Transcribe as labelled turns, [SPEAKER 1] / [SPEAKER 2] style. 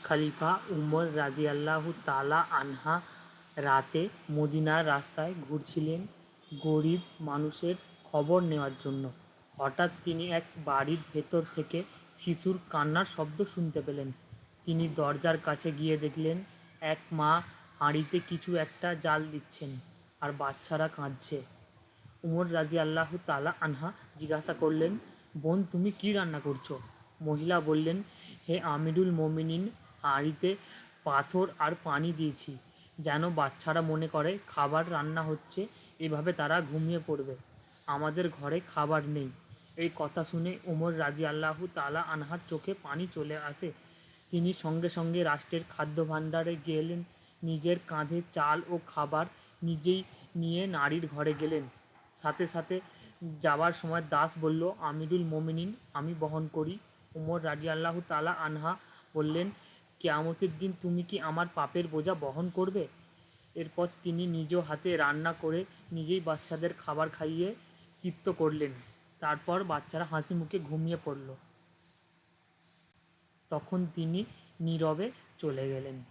[SPEAKER 1] খলিফা উমর রাজিয়াল্লাহু তাআলা আনহা রাতে মদিনার রাস্তায় ঘুরছিলেন গরিব মানুষের খবর নেওয়ার জন্য। হঠাৎ তিনি এক বাড়ির ভেতর থেকে শিশুর কান্নার শব্দ শুনতে পেলেন। তিনি দরজার কাছে গিয়ে দেখলেন এক মা হাঁড়িতে কিছু একটা জাল দিচ্ছেন আর বাচ্চারা কাঁদছে। উমর রাদিয়াল্লাহু তাআলা আনহা জিজ্ঞাসা করলেন, বোন, তুমি কি রান্না করছো? মহিলা বললেন, হে আমিরুল মোমিনিন, হাঁড়িতে পাথর আর পানি দিয়েছি যেন বাচ্চারা মনে করে খাবার রান্না হচ্ছে, এভাবে তারা ঘুমিয়ে পড়বে। আমাদের ঘরে খাবার নেই। এই কথা শুনে উমর রাদিয়াল্লাহু তাআলা আনহার চোখে পানি চলে আসে। তিনি সঙ্গে সঙ্গে রাষ্ট্রের খাদ্য ভাণ্ডারে গেলেন, নিজের কাঁধে চাল ও খাবার নিজেই নিয়ে নারীর ঘরে গেলেন। সাথে সাথে যাবার সময় দাস বলল, আমিরুল মোমিনিন, আমি বহন করি। উমর রাদিয়াল্লাহু তাআলা আনহা বললেন, কিয়ামতের দিন তুমি কি আমার পাপের বোঝা বহন করবে? এরপর তিনি নিজ হাতে রান্না করে নিজেই বাচ্চাদের খাবার খাইয়ে তৃপ্ত করলেন। তারপর বাচ্চারা হাসি মুখে ঘুমিয়ে পড়ল। তখন তিনি নীরবে চলে গেলেন।